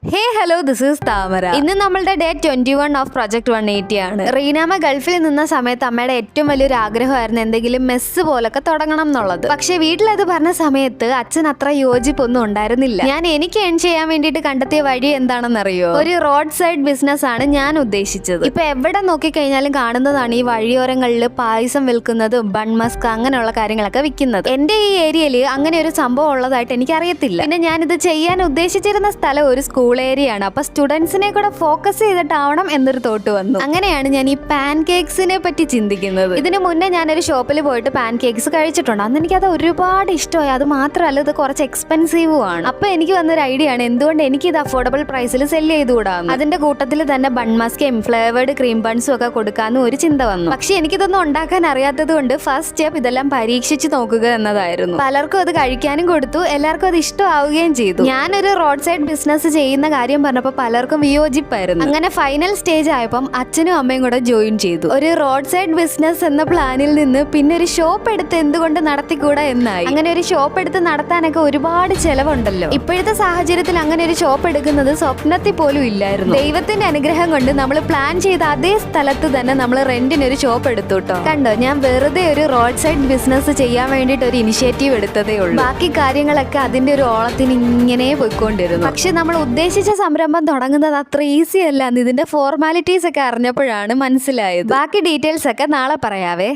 Hey hello this is താമര. ഇന്ന് നമ്മളുടെ ഡേ 21 ഓഫ് പ്രൊജക്ട് 180 ആണ്. റീനാമ ഗൾഫിൽ നിന്ന സമയത്ത് അമ്മയുടെ ഏറ്റവും വലിയൊരു ആഗ്രഹമായിരുന്നു എന്തെങ്കിലും മെസ്സ് പോലൊക്കെ തുടങ്ങണം എന്നുള്ളത്. പക്ഷെ വീട്ടിലത് പറഞ്ഞ സമയത്ത് അച്ഛൻ അത്ര യോജിപ്പൊന്നും ഉണ്ടായിരുന്നില്ല. ഞാൻ എനിക്ക് ഏൺ ചെയ്യാൻ വേണ്ടിയിട്ട് കണ്ടെത്തിയ വഴി എന്താണെന്നറിയോ? ഒരു റോഡ് സൈഡ് ബിസിനസ് ആണ് ഞാൻ ഉദ്ദേശിച്ചത്. ഇപ്പൊ എവിടെ നോക്കിക്കഴിഞ്ഞാലും കാണുന്നതാണ് ഈ വഴിയോരങ്ങളിൽ പായസം വിൽക്കുന്നതും ബൺമസ്ക് അങ്ങനെയുള്ള കാര്യങ്ങളൊക്കെ വിൽക്കുന്നത്. എന്റെ ഈ ഏരിയയിൽ അങ്ങനെ ഒരു സംഭവം ഉള്ളതായിട്ട് എനിക്ക് അറിയത്തില്ല. പിന്നെ ഞാനിത് ചെയ്യാൻ ഉദ്ദേശിച്ചിരുന്ന സ്ഥലം ഒരു സ്കൂൾ ഏരിയയാണ്. അപ്പൊ സ്റ്റുഡൻസിനെ കൂടെ ഫോക്കസ് ചെയ്തിട്ടാവണം എന്നൊരു തോട്ട് വന്നു. അങ്ങനെയാണ് ഞാൻ ഈ പാൻ കേക്സിനെ പറ്റി ചിന്തിക്കുന്നത്. ഇതിനു മുന്നേ ഞാനൊരു ഷോപ്പിൽ പോയിട്ട് പാൻ കേക്സ് കഴിച്ചിട്ടുണ്ട്. അന്ന് എനിക്കത് ഒരുപാട് ഇഷ്ടമായി. അത് മാത്രമല്ല ഇത് കുറച്ച് എക്സ്പെൻസീവും ആണ്. അപ്പൊ എനിക്ക് വന്നൊരു ഐഡിയ ആണ് എന്തുകൊണ്ട് എനിക്ക് ഇത് അഫോർഡബിൾ പ്രൈസിൽ സെല് ചെയ്തുകൂടാന്ന്. അതിന്റെ കൂട്ടത്തിൽ തന്നെ ബൺമസ്കയും ഫ്ലേവേർഡ് ക്രീം ബൺസും ഒക്കെ കൊടുക്കാന്ന് ഒരു ചിന്ത വന്നു. പക്ഷെ എനിക്കിതൊന്നും ഉണ്ടാക്കാൻ അറിയാത്തത് കൊണ്ട് ഫസ്റ്റ് സ്റ്റെപ്പ് ഇതെല്ലാം പരീക്ഷിച്ച് നോക്കുക എന്നതായിരുന്നു. പലർക്കും അത് കഴിക്കാനും കൊടുത്തു. എല്ലാവർക്കും അത് ഇഷ്ടമാവുകയും ചെയ്തു. ഞാനൊരു റോഡ് സൈഡ് ബിസിനസ് ചെയ്യുന്ന കാര്യം പറഞ്ഞപ്പോൾ പലർക്കും വിയോജിപ്പായിരുന്നു. അങ്ങനെ ഫൈനൽ സ്റ്റേജ് ആയപ്പം അച്ഛനും അമ്മയും കൂടെ ജോയിൻ ചെയ്തു. ഒരു റോഡ് സൈഡ് ബിസിനസ് എന്ന പ്ലാനിൽ നിന്ന് പിന്നെ ഒരു ഷോപ്പ് എടുത്ത് എന്തുകൊണ്ട് നടത്തിക്കൂടാ എന്നായി. അങ്ങനെ ഒരു ഷോപ്പ് എടുത്ത് നടത്താനൊക്കെ ഒരുപാട് ചെലവുണ്ടല്ലോ. ഇപ്പോഴത്തെ സാഹചര്യത്തിൽ അങ്ങനെ ഒരു ഷോപ്പ് എടുക്കുന്നത് സ്വപ്നത്തിൽ പോലും ഇല്ലായിരുന്നു. ദൈവത്തിന്റെ അനുഗ്രഹം കൊണ്ട് നമ്മൾ പ്ലാൻ ചെയ്ത അതേ സ്ഥലത്ത് തന്നെ നമ്മൾ റെന്റിന് ഒരു ഷോപ്പ് എടുത്തു കേട്ടോ. കണ്ടോ, ഞാൻ വെറുതെ ഒരു റോഡ് സൈഡ് ബിസിനസ് ചെയ്യാൻ വേണ്ടിയിട്ട് ഒരു ഇനിഷ്യേറ്റീവ് എടുത്തതേ ഉള്ളൂ. ബാക്കി കാര്യങ്ങളൊക്കെ അതിന്റെ ഒരു ഓളത്തിന് ഇങ്ങനെ പോയിക്കൊണ്ടിരുന്നു. പക്ഷെ നമ്മൾ ഉദ്ദേശിച്ച സംരംഭം തുടങ്ങുന്നത് അത്ര ഈസി അല്ല. ഇതിന്റെ ഫോർമാലിറ്റീസ് ഒക്കെ അറിഞ്ഞപ്പോഴാണ് മനസ്സിലായത്. ബാക്കി ഡീറ്റെയിൽസ് ഒക്കെ നാളെ പറയാവേ.